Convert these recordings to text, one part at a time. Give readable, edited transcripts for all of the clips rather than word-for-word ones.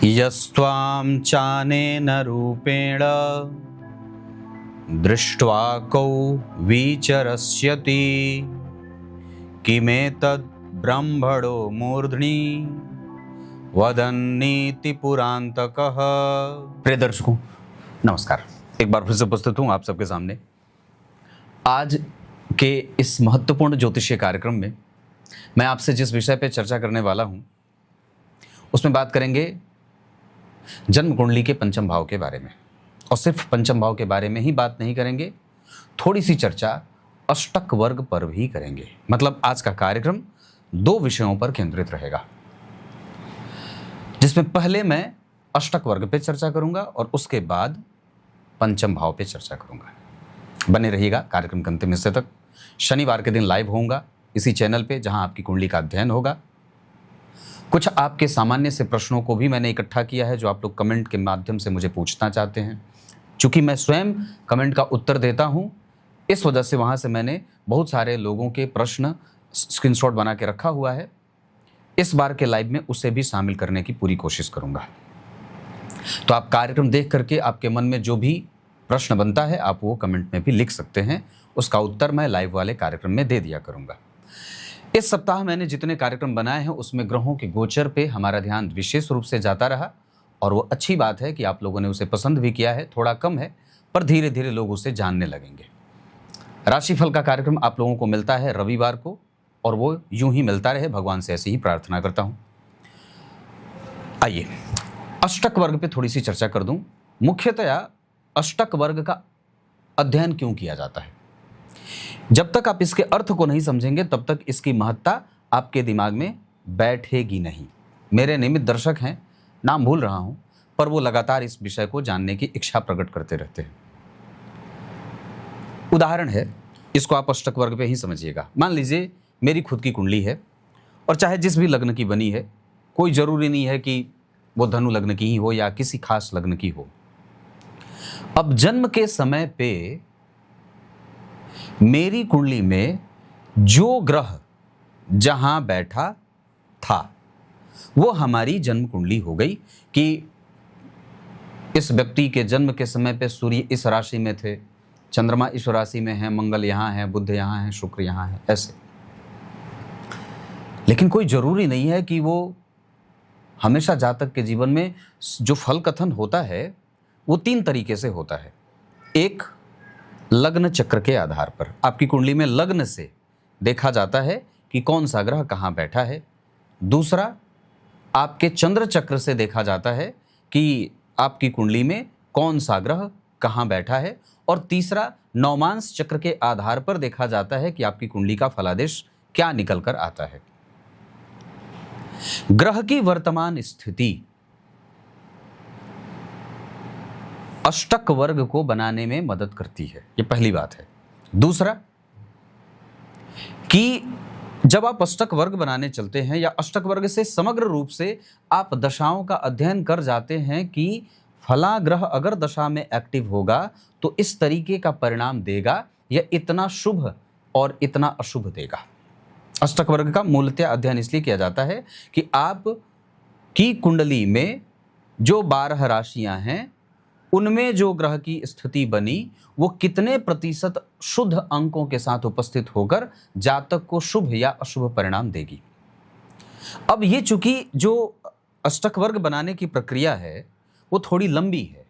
यस्त्वां चानेन रूपेण दृष्ट्वा कौ विचरस्यति किमेतद् ब्रह्मणो मूर्ध्नि वदन्नीति पुरांतकः। प्रिय दर्शकों नमस्कार, एक बार फिर से उपस्थित हूँ आप सबके सामने। आज के इस महत्वपूर्ण ज्योतिषीय कार्यक्रम में मैं आपसे जिस विषय पे चर्चा करने वाला हूँ उसमें बात करेंगे जन्म कुंडली के पंचम भाव के बारे में। और सिर्फ पंचम भाव के बारे में ही बात नहीं करेंगे, थोड़ी सी चर्चा अष्टक वर्ग पर भी करेंगे। मतलब आज का कार्यक्रम दो विषयों पर केंद्रित रहेगा, जिसमें पहले मैं अष्टक वर्ग पे चर्चा करूंगा और उसके बाद पंचम भाव पे चर्चा करूंगा। बने रहिएगा कार्यक्रम के अंतिम हिस्से तक। शनिवार के दिन लाइव होऊंगा इसी चैनल पे, जहां आपकी कुंडली का अध्ययन होगा। कुछ आपके सामान्य से प्रश्नों को भी मैंने इकट्ठा किया है जो आप लोग कमेंट के माध्यम से मुझे पूछना चाहते हैं। चूंकि मैं स्वयं कमेंट का उत्तर देता हूं, इस वजह से वहां से मैंने बहुत सारे लोगों के प्रश्न स्क्रीनशॉट बना के रखा हुआ है। इस बार के लाइव में उसे भी शामिल करने की पूरी कोशिश करूंगा। तो आप कार्यक्रम देख करके आपके मन में जो भी प्रश्न बनता है आप वो कमेंट में भी लिख सकते हैं, उसका उत्तर मैं लाइव वाले कार्यक्रम में दे दिया करूंगा। इस सप्ताह मैंने जितने कार्यक्रम बनाए हैं उसमें ग्रहों के गोचर पे हमारा ध्यान विशेष रूप से जाता रहा, और वो अच्छी बात है कि आप लोगों ने उसे पसंद भी किया है। थोड़ा कम है पर धीरे धीरे लोग उसे जानने लगेंगे। राशिफल का कार्यक्रम आप लोगों को मिलता है रविवार को, और वो यूं ही मिलता रहे, भगवान से ऐसी ही प्रार्थना करता हूं। आइए अष्टक वर्ग पे थोड़ी सी चर्चा कर दूं। मुख्यतया अष्टक वर्ग का अध्ययन क्यों किया जाता है? जब तक आप इसके अर्थ को नहीं समझेंगे तब तक इसकी महत्ता आपके दिमाग में बैठेगी नहीं। मेरे नियमित दर्शक हैं, नाम भूल रहा हूं, पर वो लगातार इस विषय को जानने की इच्छा प्रकट करते रहते हैं। उदाहरण है, इसको आप अष्टक वर्ग पे ही समझिएगा। मान लीजिए मेरी खुद की कुंडली है और चाहे जिस भी लग्न की बनी है, कोई जरूरी नहीं है कि वो धनु लग्न की ही हो या किसी खास लग्न की हो। अब जन्म के समय पे मेरी कुंडली में जो ग्रह जहां बैठा था वो हमारी जन्म कुंडली हो गई कि इस व्यक्ति के जन्म के समय पे सूर्य इस राशि में थे, चंद्रमा इस राशि में है, मंगल यहां है, बुध यहां है, शुक्र यहां है, ऐसे। लेकिन कोई जरूरी नहीं है कि वो हमेशा जातक के जीवन में जो फल कथन होता है वो तीन तरीके से होता है। एक, लग्न चक्र के आधार पर आपकी कुंडली में लग्न से देखा जाता है कि कौन सा ग्रह कहाँ बैठा है। दूसरा, आपके चंद्र चक्र से देखा जाता है कि आपकी कुंडली में कौन सा ग्रह कहाँ बैठा है। और तीसरा, नवमांश चक्र के आधार पर देखा जाता है कि आपकी कुंडली का फलादेश क्या निकल कर आता है। ग्रह की वर्तमान स्थिति अष्टक वर्ग को बनाने में मदद करती है, ये पहली बात है। दूसरा, कि जब आप अष्टक वर्ग बनाने चलते हैं या अष्टक वर्ग से समग्र रूप से आप दशाओं का अध्ययन कर जाते हैं कि फला ग्रह अगर दशा में एक्टिव होगा तो इस तरीके का परिणाम देगा, या इतना शुभ और इतना अशुभ देगा। अष्टक वर्ग का मूलतः अध्ययन इसलिए किया जाता है कि आप की कुंडली में जो 12 राशियां हैं उनमें जो ग्रह की स्थिति बनी वो कितने प्रतिशत शुद्ध अंकों के साथ उपस्थित होकर जातक को शुभ या अशुभ परिणाम देगी। अब ये चूंकि जो अष्टक वर्ग बनाने की प्रक्रिया है वो थोड़ी लंबी है,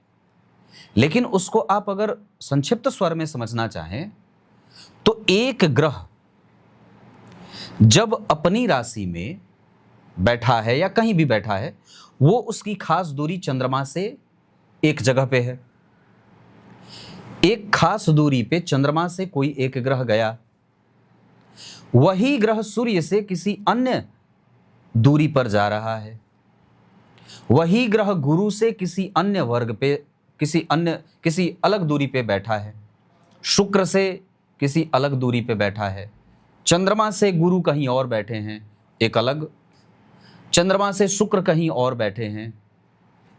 लेकिन उसको आप अगर संक्षिप्त स्वर में समझना चाहें तो एक ग्रह जब अपनी राशि में बैठा है या कहीं भी बैठा है, वो उसकी खास दूरी चंद्रमा से एक जगह पे है। एक खास दूरी पे चंद्रमा से कोई एक ग्रह गया, वही ग्रह सूर्य से किसी अन्य दूरी पर जा रहा है। वही ग्रह गुरु से किसी अन्य वर्ग पे, किसी अलग दूरी पे बैठा है। शुक्र से किसी अलग दूरी पे बैठा है। चंद्रमा से गुरु कहीं और बैठे हैं एक अलग, चंद्रमा से शुक्र कहीं और बैठे हैं,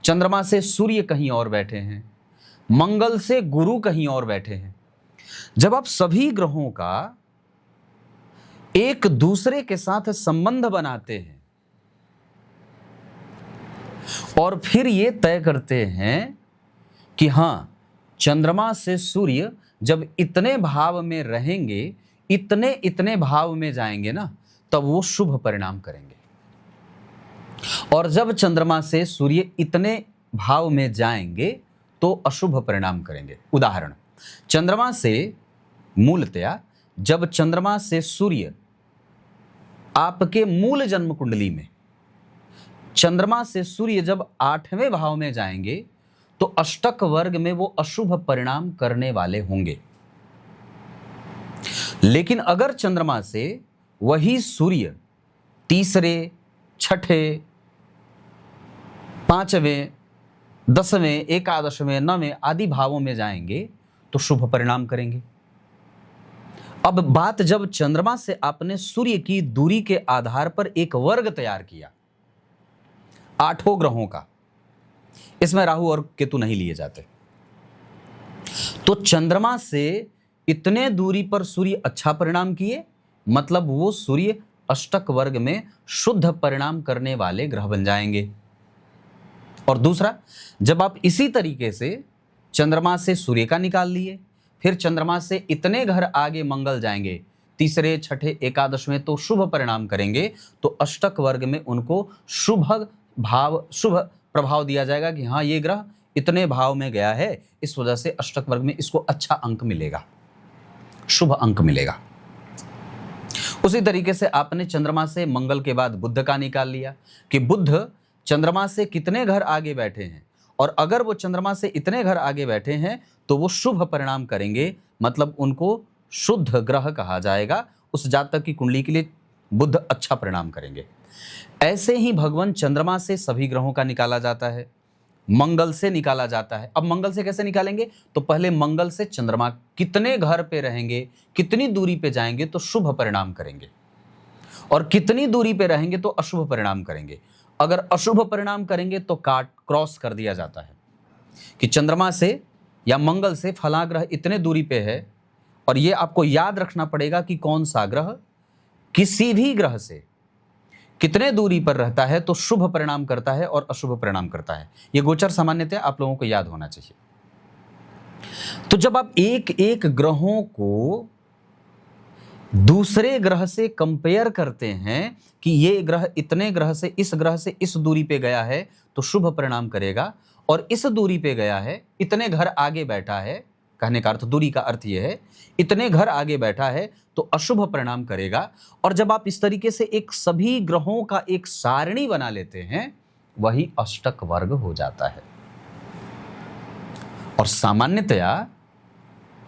चंद्रमा से सूर्य कहीं और बैठे हैं, मंगल से गुरु कहीं और बैठे हैं। जब आप सभी ग्रहों का एक दूसरे के साथ संबंध बनाते हैं और फिर ये तय करते हैं कि हाँ, चंद्रमा से सूर्य जब इतने भाव में रहेंगे, इतने इतने भाव में जाएंगे ना, तब वो शुभ परिणाम करेंगे। और जब चंद्रमा से सूर्य इतने भाव में जाएंगे तो अशुभ परिणाम करेंगे। उदाहरण, चंद्रमा से मूलतया जब चंद्रमा से सूर्य आपके मूल जन्म कुंडली में, चंद्रमा से सूर्य जब 8वें भाव में जाएंगे तो अष्टक वर्ग में वो अशुभ परिणाम करने वाले होंगे। लेकिन अगर चंद्रमा से वही सूर्य तीसरे, छठे, 5वें, 10वें, एकादशवें, 9वें आदि भावों में जाएंगे तो शुभ परिणाम करेंगे। अब बात जब चंद्रमा से आपने सूर्य की दूरी के आधार पर एक वर्ग तैयार किया 8 ग्रहों का, इसमें राहु और केतु नहीं लिए जाते, तो चंद्रमा से इतने दूरी पर सूर्य अच्छा परिणाम किए, मतलब वो सूर्य अष्टक वर्ग में शुद्ध परिणाम करने वाले ग्रह बन जाएंगे। और दूसरा, जब आप इसी तरीके से चंद्रमा से सूर्य का निकाल लिए, फिर चंद्रमा से इतने घर आगे मंगल जाएंगे, तीसरे, छठे, एकादश तो शुभ परिणाम करेंगे, तो अष्टक वर्ग में उनको शुभ प्रभाव दिया जाएगा कि हाँ, ये ग्रह इतने भाव में गया है, इस वजह से अष्टक वर्ग में इसको अच्छा अंक मिलेगा, शुभ अंक मिलेगा। उसी तरीके से आपने चंद्रमा से मंगल के बाद बुध का निकाल लिया कि बुध चंद्रमा से कितने घर आगे बैठे हैं, और अगर वो चंद्रमा से इतने घर आगे बैठे हैं तो वो शुभ परिणाम करेंगे, मतलब उनको शुद्ध ग्रह कहा जाएगा। उस जातक की कुंडली के लिए बुध अच्छा परिणाम करेंगे। ऐसे ही भगवान चंद्रमा से सभी ग्रहों का निकाला जाता है, मंगल से निकाला जाता है। अब मंगल से कैसे निकालेंगे, तो पहले मंगल से चंद्रमा कितने घर पे रहेंगे, कितनी दूरी पे जाएंगे तो शुभ परिणाम करेंगे, और कितनी दूरी पे रहेंगे तो अशुभ परिणाम करेंगे। अगर अशुभ परिणाम करेंगे तो क्रॉस कर दिया जाता है कि चंद्रमा से या मंगल से फला ग्रह इतने दूरी पे है, और ये आपको याद रखना पड़ेगा कि कौन सा ग्रह किसी भी ग्रह से कितने दूरी पर रहता है तो शुभ परिणाम करता है और अशुभ परिणाम करता है। ये गोचर सामान्यतः आप लोगों को याद होना चाहिए। तो जब आप एक एक ग्रहों को दूसरे ग्रह से कंपेयर करते हैं कि ये ग्रह इतने ग्रह से इस दूरी पे गया है तो शुभ परिणाम करेगा, और इस दूरी पे गया है, इतने घर आगे बैठा है, कहने का अर्थ दूरी का अर्थ यह है इतने घर आगे बैठा है तो अशुभ परिणाम करेगा। और जब आप इस तरीके से एक सभी ग्रहों का एक सारणी बना लेते हैं, वही अष्टक वर्ग हो जाता है। और सामान्यतया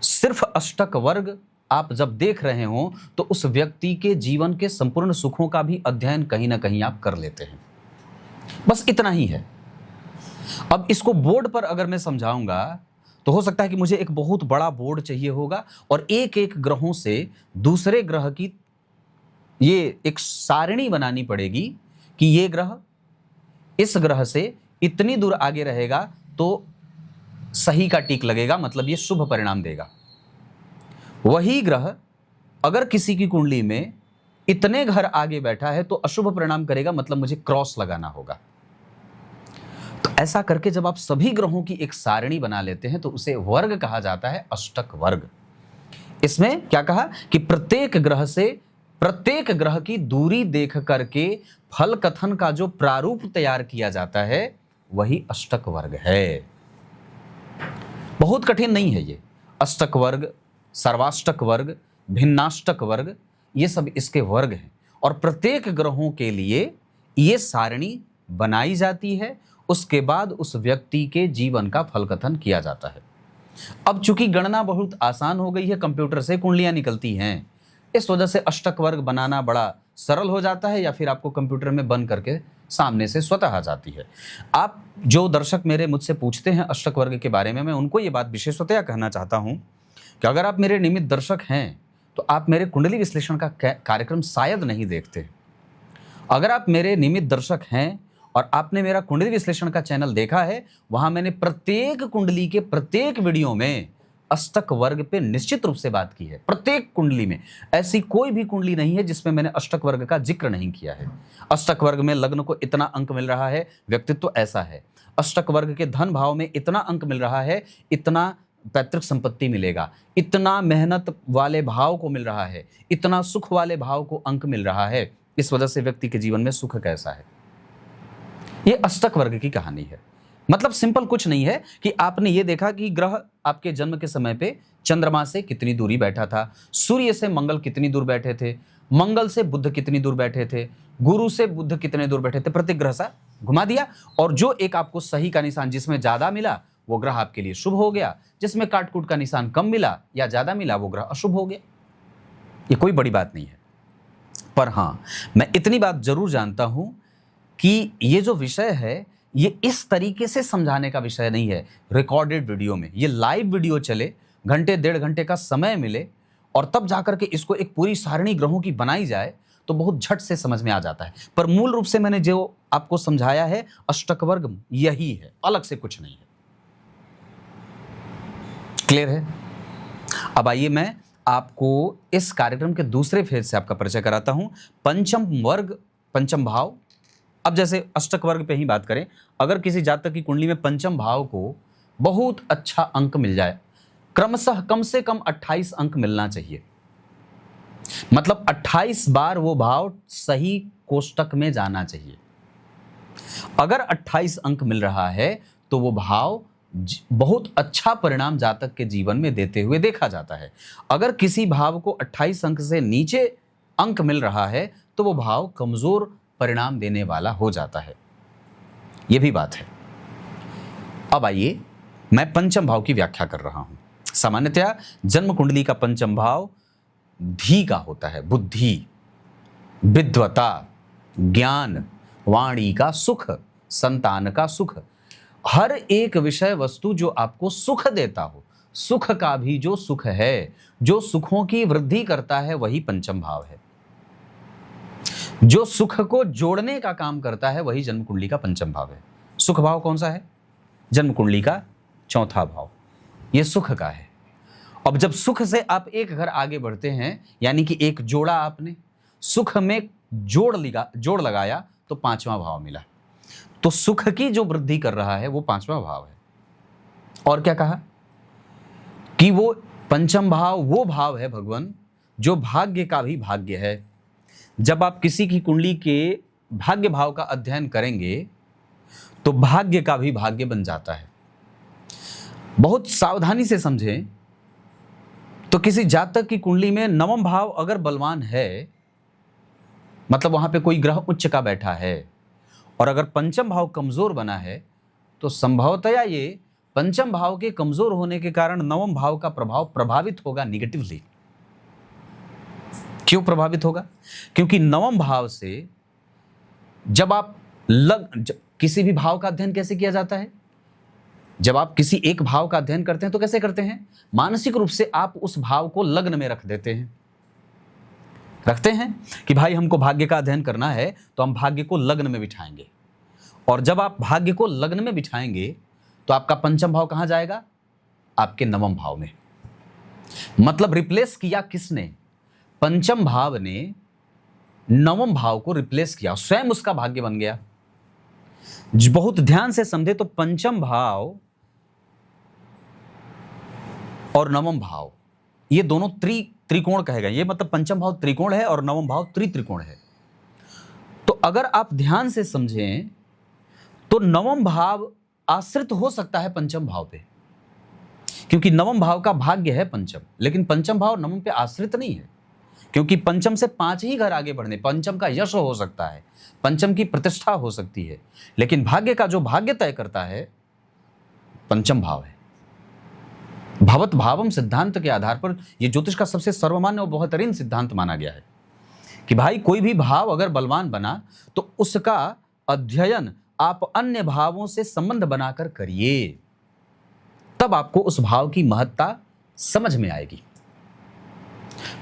सिर्फ अष्टक वर्ग आप जब देख रहे हो तो उस व्यक्ति के जीवन के संपूर्ण सुखों का भी अध्ययन कहीं ना कहीं आप कर लेते हैं। बस इतना ही है। अब इसको बोर्ड पर अगर मैं समझाऊंगा तो हो सकता है कि मुझे एक बहुत बड़ा बोर्ड चाहिए होगा, और एक एक ग्रहों से दूसरे ग्रह की ये एक सारणी बनानी पड़ेगी कि ये ग्रह इस ग्रह से इतनी दूर आगे रहेगा तो सही का टिक लगेगा, मतलब ये शुभ परिणाम देगा। वही ग्रह अगर किसी की कुंडली में इतने घर आगे बैठा है तो अशुभ परिणाम करेगा, मतलब मुझे क्रॉस लगाना होगा। तो ऐसा करके जब आप सभी ग्रहों की एक सारणी बना लेते हैं तो उसे वर्ग कहा जाता है, अष्टक वर्ग। इसमें क्या कहा कि प्रत्येक ग्रह से प्रत्येक ग्रह की दूरी देख करके फल कथन का जो प्रारूप तैयार किया जाता है वही अष्टक वर्ग है। बहुत कठिन नहीं है ये। अष्टक वर्ग, सर्वाष्टक वर्ग, भिन्नाष्टक वर्ग, ये सब इसके वर्ग हैं, और प्रत्येक ग्रहों के लिए ये सारणी बनाई जाती है। उसके बाद उस व्यक्ति के जीवन का फल कथन किया जाता है। अब चूंकि गणना बहुत आसान हो गई है, कंप्यूटर से कुंडलियां निकलती हैं, इस वजह से अष्टक वर्ग बनाना बड़ा सरल हो जाता है, या फिर आपको कंप्यूटर में बन करके सामने से स्वतः आ जाती है। आप जो दर्शक मेरे मुझसे पूछते हैं अष्टक वर्ग के बारे में, मैं उनको ये बात विशेषतया कहना चाहता हूँ कि अगर आप मेरे नियमित दर्शक हैं तो आप मेरे कुंडली विश्लेषण का कार्यक्रम शायद नहीं देखते। अगर आप मेरे नियमित दर्शक हैं और आपने मेरा कुंडली विश्लेषण का चैनल देखा है, वहां मैंने प्रत्येक कुंडली के प्रत्येक वीडियो में अष्टक वर्ग पे निश्चित रूप से बात की है। प्रत्येक कुंडली में, ऐसी कोई भी कुंडली नहीं है जिसमें मैंने अष्टक वर्ग का जिक्र नहीं किया है। अष्टक वर्ग में लग्न को इतना अंक मिल रहा है, व्यक्तित्व ऐसा है। अष्टक वर्ग के धन भाव में इतना अंक मिल रहा है, इतना पैतृक संपत्ति मिलेगा, इतना मेहनत वाले भाव को मिल रहा है, इतना सुख वाले भाव को अंक मिल रहा है। इस वजह से व्यक्ति के जीवन में सुख कैसा है, ये अष्टक वर्ग की कहानी है। मतलब सिंपल कुछ नहीं है कि आपने ये देखा कि ग्रह आपके जन्म के समय पे चंद्रमा से कितनी दूरी बैठा था, सूर्य से मंगल कितनी दूर बैठे थे, मंगल से बुध कितनी दूर बैठे थे, गुरु से बुध कितने दूर बैठे थे, प्रत्येक ग्रह सा घुमा दिया। और जो एक आपको सही का निशान जिसमें ज्यादा मिला वो ग्रह आपके लिए शुभ हो गया, जिसमें काटकूट का निशान कम मिला या ज्यादा मिला वो ग्रह अशुभ हो गया। ये कोई बड़ी बात नहीं है। पर हाँ, मैं इतनी बात जरूर जानता हूं कि ये जो विषय है ये इस तरीके से समझाने का विषय नहीं है रिकॉर्डेड वीडियो में। ये लाइव वीडियो चले, घंटे 1.5 घंटे का समय मिले और तब जाकर के इसको एक पूरी सारणी ग्रहों की बनाई जाए तो बहुत झट से समझ में आ जाता है। पर मूल रूप से मैंने जो आपको समझाया है अष्टक वर्ग यही है, अलग से कुछ नहीं है। क्लियर है? अब आइए मैं आपको इस कार्यक्रम के दूसरे फेज से आपका परिचय कराता हूं, पंचम वर्ग, पंचम भाव। अब जैसे अष्टक वर्ग पे ही बात करें, अगर किसी जातक की कुंडली में पंचम भाव को बहुत अच्छा अंक मिल जाए, क्रमशः कम से कम 28 अंक मिलना चाहिए। मतलब 28 बार वो भाव सही कोष्टक में जाना चाहिए। अगर 28 अंक मिल रहा है तो वो भाव बहुत अच्छा परिणाम जातक के जीवन में देते हुए देखा जाता है। अगर किसी भाव को 28 अंक से नीचे अंक मिल रहा है तो वो भाव कमजोर परिणाम देने वाला हो जाता है। यह भी बात है। अब आइए मैं पंचम भाव की व्याख्या कर रहा हूं। सामान्यतया जन्म कुंडली का पंचम भाव धी का होता है, बुद्धि, विद्वता, ज्ञान, वाणी का सुख, संतान का सुख, हर एक विषय वस्तु जो आपको सुख देता हो, सुख का भी जो सुख है, जो सुखों की वृद्धि करता है वही पंचम भाव है। जो सुख को जोड़ने का काम करता है वही जन्म कुंडली का पंचम भाव है। सुख भाव कौन सा है? जन्म कुंडली का चौथा भाव, यह सुख का है। अब जब सुख से आप एक घर आगे बढ़ते हैं, यानी कि एक जोड़ा आपने सुख में जोड़ लगाया तो पांचवा भाव मिला। तो सुख की जो वृद्धि कर रहा है वो पांचवा भाव है। और क्या कहा कि वो पंचम भाव वो भाव है भगवान जो भाग्य का भी भाग्य है। जब आप किसी की कुंडली के भाग्य भाव का अध्ययन करेंगे तो भाग्य का भी भाग्य बन जाता है। बहुत सावधानी से समझें तो किसी जातक की कुंडली में नवम भाव अगर बलवान है, मतलब वहां पे कोई ग्रह उच्च का बैठा है, और अगर पंचम भाव कमजोर बना है तो संभवतया ये पंचम भाव के कमजोर होने के कारण नवम भाव का प्रभाव प्रभावित होगा निगेटिवली। क्यों प्रभावित होगा? क्योंकि नवम भाव से जब आप किसी भी भाव का अध्ययन कैसे किया जाता है? जब आप किसी एक भाव का अध्ययन करते हैं तो कैसे करते हैं? मानसिक रूप से आप उस भाव को लग्न में रख देते हैं। रखते हैं कि भाई हमको भाग्य का अध्ययन करना है तो हम भाग्य को लग्न में बिठाएंगे। और जब आप भाग्य को लग्न में बिठाएंगे तो आपका पंचम भाव कहां जाएगा? आपके नवम भाव में। मतलब रिप्लेस किया किसने? पंचम भाव ने नवम भाव को रिप्लेस किया, स्वयं उसका भाग्य बन गया। बहुत ध्यान से समझे तो पंचम भाव और नवम भाव ये दोनों त्रिकोण कहे गए। ये मतलब पंचम भाव त्रिकोण है और नवम भाव त्रिकोण है। तो अगर आप ध्यान से समझें तो नवम भाव आश्रित हो सकता है पंचम भाव पे, क्योंकि नवम भाव का भाग्य है पंचम, लेकिन पंचम भाव नवम पे आश्रित नहीं है, क्योंकि पंचम से 5 ही घर आगे बढ़ने, पंचम का यश हो सकता है, पंचम की प्रतिष्ठा हो सकती है, लेकिन भाग्य का जो भाग्य तय करता है पंचम भाव है। भवत भावम सिद्धांत के आधार पर यह ज्योतिष का सबसे सर्वमान्य और बेहतरीन सिद्धांत माना गया है कि भाई कोई भी भाव अगर बलवान बना तो उसका अध्ययन आप अन्य भावों से संबंध बनाकर करिए, तब आपको उस भाव की महत्ता समझ में आएगी।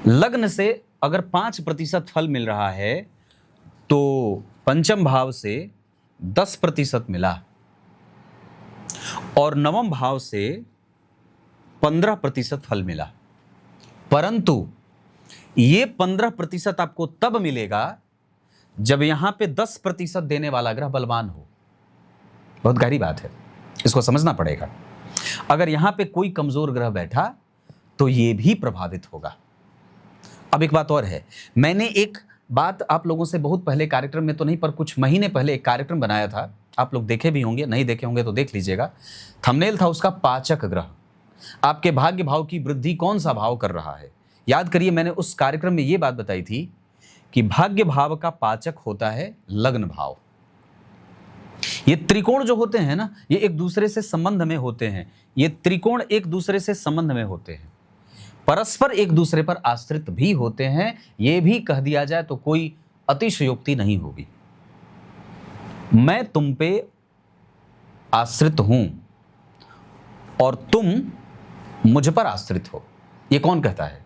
लग्न से अगर 5% फल मिल रहा है तो पंचम भाव से 10% मिला, और नवम भाव से 15% फल मिला, परंतु ये 15% आपको तब मिलेगा जब यहां पे 10% देने वाला ग्रह बलवान हो। बहुत गहरी बात है, इसको समझना पड़ेगा। अगर यहां पे कोई कमजोर ग्रह बैठा तो ये भी प्रभावित होगा। अब एक बात और है, मैंने एक बात आप लोगों से बहुत पहले कार्यक्रम में तो नहीं, पर कुछ महीने पहले एक कार्यक्रम बनाया था, आप लोग देखे भी होंगे, नहीं देखे होंगे तो देख लीजिएगा। थंबनेल था उसका पाचक ग्रह, आपके भाग्य भाव की वृद्धि कौन सा भाव कर रहा है। याद करिए, मैंने उस कार्यक्रम में यह बात बताई थी कि भाग्य भाव का पाचक होता है लग्न भाव। ये त्रिकोण जो होते हैं ना, ये एक दूसरे से संबंध में होते हैं। ये त्रिकोण एक दूसरे से संबंध में होते हैं, परस्पर एक दूसरे पर आश्रित भी होते हैं। ये भी कह दिया जाए तो कोई अतिशयोक्ति नहीं होगी। मैं तुम पे आश्रित हूं और तुम मुझ पर आश्रित हो, ये कौन कहता है?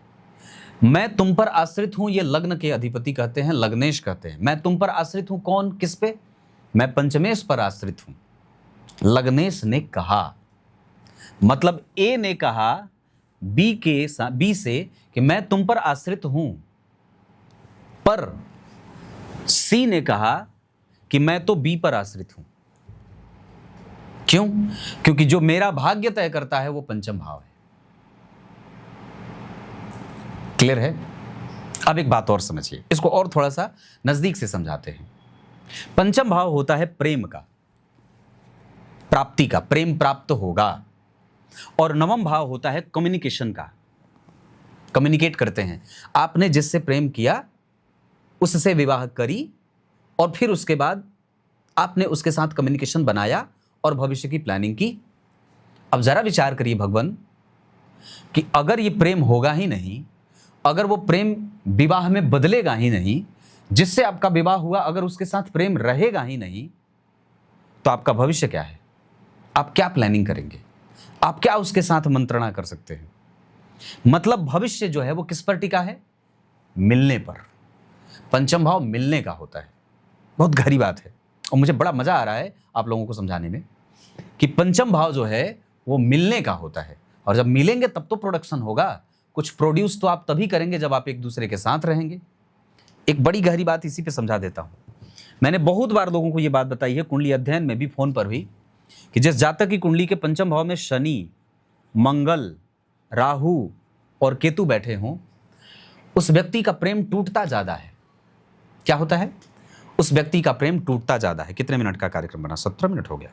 मैं तुम पर आश्रित हूं, ये लग्न के अधिपति कहते हैं, लग्नेश कहते हैं। मैं तुम पर आश्रित हूं, कौन, किस पे? मैं पंचमेश पर आश्रित हूं। लग्नेश ने कहा, मतलब ए ने कहा बी से कि मैं तुम पर आश्रित हूं, पर सी ने कहा कि मैं तो बी पर आश्रित हूं। क्यों? क्योंकि जो मेरा भाग्य तय करता है वो पंचम भाव है। क्लियर है? अब एक बात और समझिए, इसको और थोड़ा सा नजदीक से समझाते हैं। पंचम भाव होता है प्रेम का, प्राप्ति का, प्रेम प्राप्त होगा। और नवम भाव होता है कम्युनिकेशन का, कम्युनिकेट करते हैं। आपने जिससे प्रेम किया उससे विवाह करी और फिर उसके बाद आपने उसके साथ कम्युनिकेशन बनाया और भविष्य की प्लानिंग की। अब जरा विचार करिए भगवान कि अगर ये प्रेम होगा ही नहीं, अगर वो प्रेम विवाह में बदलेगा ही नहीं, जिससे आपका विवाह हुआ अगर उसके साथ प्रेम रहेगा ही नहीं, तो आपका भविष्य क्या है? आप क्या प्लानिंग करेंगे? आप क्या उसके साथ मंत्रणा कर सकते हैं? मतलब भविष्य जो है वो किस पर टिका है? मिलने पर। पंचम भाव मिलने का होता है। बहुत गहरी बात है और मुझे बड़ा मजा आ रहा है आप लोगों को समझाने में कि पंचम भाव जो है वो मिलने का होता है। और जब मिलेंगे तब तो प्रोडक्शन होगा। कुछ प्रोड्यूस तो आप तभी करेंगे जब आप एक दूसरे के साथ रहेंगे। एक बड़ी गहरी बात इसी पे समझा देता हूं। मैंने बहुत बार लोगों को ये बात बताई है, कुंडली अध्ययन में भी, फोन पर भी, कि जिस जातक की कुंडली के पंचम भाव में शनि, मंगल, राहु और केतु बैठे हों, उस व्यक्ति का प्रेम टूटता ज्यादा है। क्या होता है? उस व्यक्ति का प्रेम टूटता ज्यादा है। कितने मिनट का कार्यक्रम बना? 17 मिनट हो गया।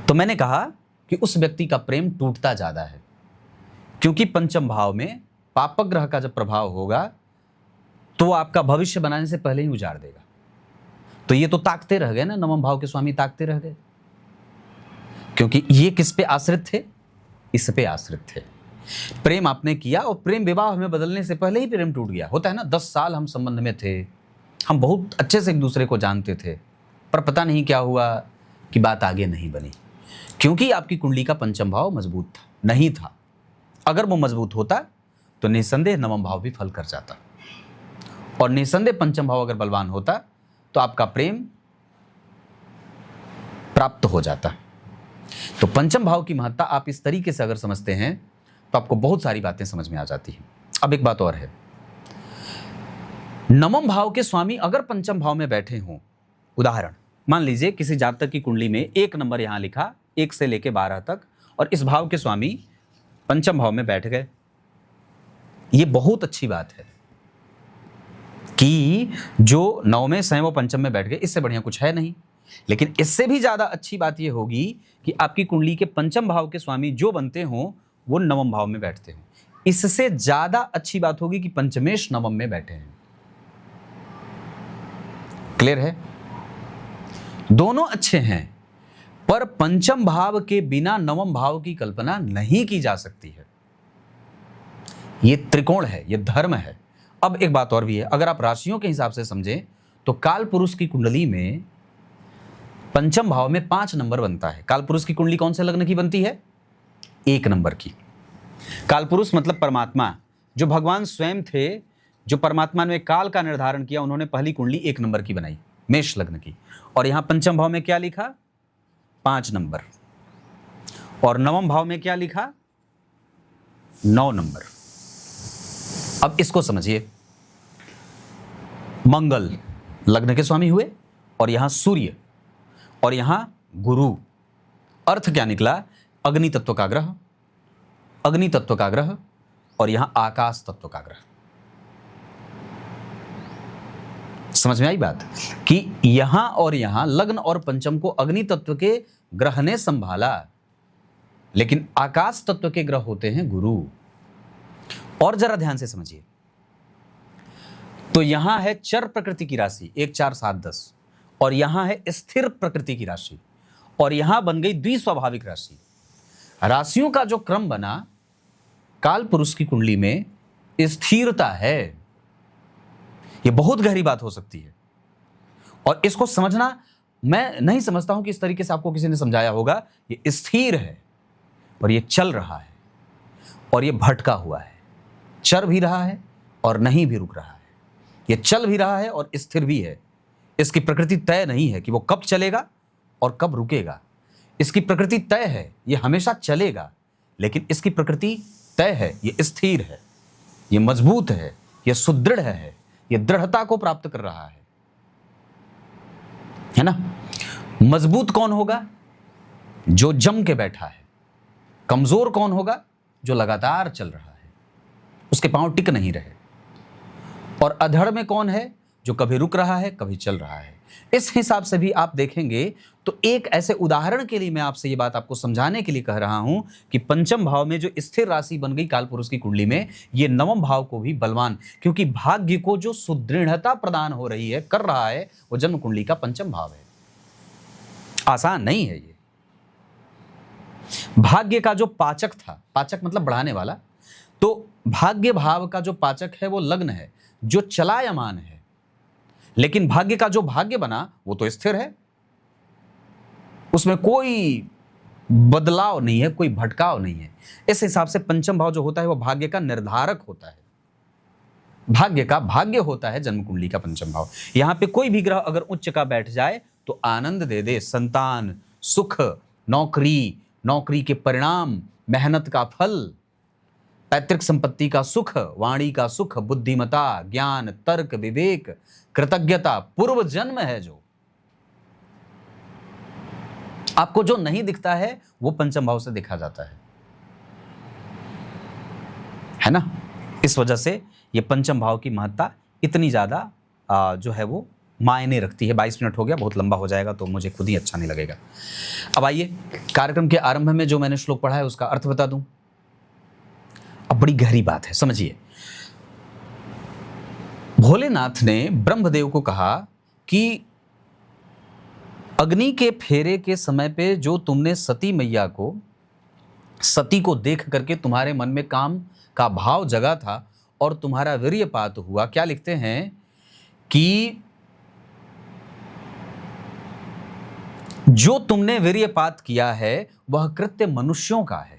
तो मैंने कहा कि उस व्यक्ति का प्रेम टूटता ज्यादा है, क्योंकि पंचम भाव में पापक ग्रह का जब प्रभाव होगा तो वो आपका भविष्य बनाने से पहले ही उजाड़ देगा। तो ये तो ताकते रह गए ना, नवम भाव के स्वामी ताकते रह गए, क्योंकि ये किस पे आश्रित थे? इस पे आश्रित थे। प्रेम आपने किया और प्रेम विवाह में बदलने से पहले ही प्रेम टूट गया। होता है ना, 10 साल हम संबंध में थे, हम बहुत अच्छे से एक दूसरे को जानते थे, पर पता नहीं क्या हुआ कि बात आगे नहीं बनी, क्योंकि आपकी कुंडली का पंचम भाव मजबूत था, नहीं था। अगर वो मजबूत होता तो निसंदेह नवम भाव भी फल कर जाता, और निसंदेह पंचम भाव अगर बलवान होता तो आपका प्रेम प्राप्त हो जाता। तो पंचम भाव की महत्ता आप इस तरीके से अगर समझते हैं तो आपको बहुत सारी बातें समझ में आ जाती हैं। अब एक बात और है, नवम भाव के स्वामी अगर पंचम भाव में बैठे हों, उदाहरण मान लीजिए किसी जातक की कुंडली में 1 नंबर यहां लिखा, 1 से लेके 12 तक, और इस भाव के स्वामी पंचम भाव में बैठ गए। ये बहुत अच्छी बात है कि जो नवमें से वो पंचम में बैठ गए, इससे बढ़िया कुछ है नहीं। लेकिन इससे भी ज्यादा अच्छी बात यह होगी कि आपकी कुंडली के पंचम भाव के स्वामी जो बनते हों वो नवम भाव में बैठते हों। इससे ज्यादा अच्छी बात होगी कि पंचमेश नवम में बैठे हैं। क्लियर है? दोनों अच्छे हैं, पर पंचम भाव के बिना नवम भाव की कल्पना नहीं की जा सकती है। ये त्रिकोण है, ये धर्म है। अब एक बात और भी है, अगर आप राशियों के हिसाब से समझें तो काल पुरुष की कुंडली में पंचम भाव में 5 नंबर बनता है। काल पुरुष की कुंडली कौन से लग्न की बनती है? 1 नंबर की। काल पुरुष मतलब परमात्मा, जो भगवान स्वयं थे, जो परमात्मा ने काल का निर्धारण किया, उन्होंने पहली कुंडली 1 नंबर की बनाई, मेष लग्न की। और यहां पंचम भाव में क्या लिखा? 5 नंबर। और नवम भाव में क्या लिखा? 9 नंबर। अब इसको समझिए, मंगल लग्न के स्वामी हुए और यहां सूर्य और यहां गुरु। अर्थ क्या निकला? अग्नि तत्व का ग्रह, अग्नि तत्व का ग्रह और यहां आकाश तत्व का ग्रह। समझ में आई बात कि यहां और यहां लग्न और पंचम को अग्नि तत्व के ग्रह ने संभाला, लेकिन आकाश तत्व के ग्रह होते हैं गुरु। और जरा ध्यान से समझिए, तो यहां है चर प्रकृति की राशि 1 4 7 10 और यहां है स्थिर प्रकृति की राशि और यहां बन गई द्विस्वाभाविक राशि। राशियों का जो क्रम बना, काल पुरुष की कुंडली में स्थिरता है। यह बहुत गहरी बात हो सकती है और इसको समझना, मैं नहीं समझता हूं कि इस तरीके से आपको किसी ने समझाया होगा। ये स्थिर है और ये चल रहा है और ये भटका हुआ है, चल भी रहा है और नहीं भी रुक रहा है। ये चल भी रहा है और स्थिर भी है। इसकी प्रकृति तय नहीं है कि वो कब चलेगा और कब रुकेगा। इसकी प्रकृति तय है, ये हमेशा चलेगा, लेकिन इसकी प्रकृति तय है, ये स्थिर है, ये मजबूत है, ये सुदृढ़ है, ये दृढ़ता को प्राप्त कर रहा है ना। मजबूत कौन होगा? जो जम के बैठा है। कमजोर कौन होगा? जो लगातार चल रहा है, उसके पांव टिक नहीं रहे। और अधड़ में कौन है? जो कभी रुक रहा है, कभी चल रहा है। इस हिसाब से भी आप देखेंगे तो एक ऐसे उदाहरण के लिए मैं आपसे ये बात आपको समझाने के लिए कह रहा हूं कि पंचम भाव में जो स्थिर राशि बन गई कालपुरुष की कुंडली में, ये नवम भाव को भी बलवान, क्योंकि भाग्य को जो सुदृढ़ता प्रदान हो रही है, कर रहा है, वो जन्म कुंडली का पंचम भाव है। आसान नहीं है ये। भाग्य का जो पाचक था, पाचक मतलब बढ़ाने वाला, तो भाग्य भाव का जो पाचक है वो लग्न है, जो चलायमान है। लेकिन भाग्य का जो भाग्य बना वो तो स्थिर है, उसमें कोई बदलाव नहीं है, कोई भटकाव नहीं है। इस हिसाब से पंचम भाव जो होता है वो भाग्य का निर्धारक होता है, भाग्य का भाग्य होता है जन्म कुंडली का पंचम भाव। यहां पे कोई भी ग्रह अगर उच्च का बैठ जाए तो आनंद दे दे, संतान, सुख, नौकरी, नौकरी के परिणाम, मेहनत का फल, पैतृक संपत्ति का सुख, वाणी का सुख, बुद्धिमता, ज्ञान, तर्क, विवेक, कृतज्ञता, पूर्व जन्म है जो आपको जो नहीं दिखता है वो पंचम भाव से देखा जाता है ना। इस वजह से ये पंचम भाव की महत्ता इतनी ज्यादा जो है वो मायने रखती है। 22 मिनट हो गया, बहुत लंबा हो जाएगा तो मुझे खुद ही अच्छा नहीं लगेगा। अब आइए, कार्यक्रम के आरंभ में जो मैंने श्लोक पढ़ा है उसका अर्थ बता दूं। अब बड़ी गहरी बात है, समझिए। भोलेनाथ ने ब्रह्मदेव को कहा कि अग्नि के फेरे के समय पे जो तुमने सती मैया को, सती को देख करके तुम्हारे मन में काम का भाव जगा था और तुम्हारा वीर्यपात हुआ, क्या लिखते हैं कि जो तुमने वीर्यपात किया है वह कृत्य मनुष्यों का है,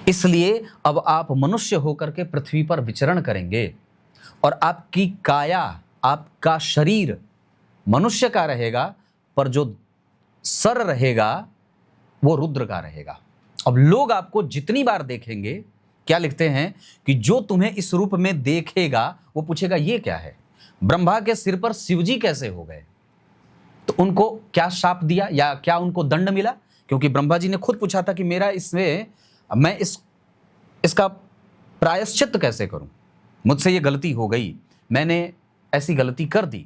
इसलिए अब आप मनुष्य होकर के पृथ्वी पर विचरण करेंगे और आपकी काया, आपका शरीर मनुष्य का रहेगा, पर जो सर रहेगा वो रुद्र का रहेगा। अब लोग आपको जितनी बार देखेंगे, क्या लिखते हैं कि जो तुम्हें इस रूप में देखेगा वो पूछेगा ये क्या है। ब्रह्मा के सिर पर शिवजी कैसे हो गए? तो उनको क्या शाप दिया या क्या उनको दंड मिला? क्योंकि ब्रह्मा जी ने खुद पूछा था कि मेरा इसमें, मैं इसका प्रायश्चित कैसे करूं, मुझसे ये गलती हो गई, मैंने ऐसी गलती कर दी।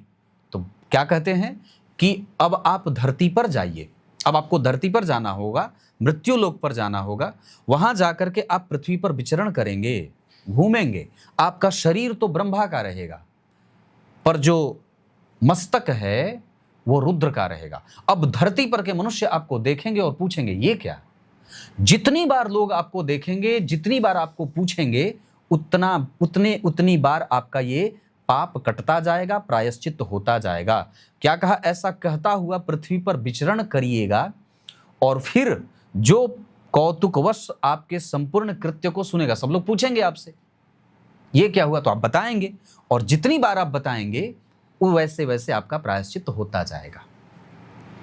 तो क्या कहते हैं कि अब आप धरती पर जाइए, अब आपको धरती पर जाना होगा, मृत्यु लोक पर जाना होगा, वहां जाकर के आप पृथ्वी पर विचरण करेंगे, घूमेंगे। आपका शरीर तो ब्रह्मा का रहेगा, पर जो मस्तक है वो रुद्र का रहेगा। अब धरती पर के मनुष्य आपको देखेंगे और पूछेंगे ये क्या। जितनी बार लोग आपको देखेंगे, जितनी बार आपको पूछेंगे, उतनी बार आपका ये पाप कटता जाएगा, प्रायश्चित होता जाएगा। क्या कहा? ऐसा कहता हुआ पृथ्वी पर विचरण करिएगा और फिर जो कौतुकवश आपके संपूर्ण कृत्य को सुनेगा। सब लोग पूछेंगे आपसे ये क्या हुआ, तो आप बताएंगे, और जितनी बार आप बताएंगे वो वैसे वैसे आपका प्रायश्चित होता जाएगा।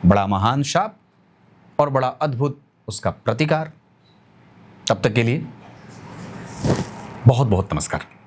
बड़ा महान शाप और बड़ा अद्भुत उसका प्रतिकार। तब तक के लिए बहुत बहुत नमस्कार।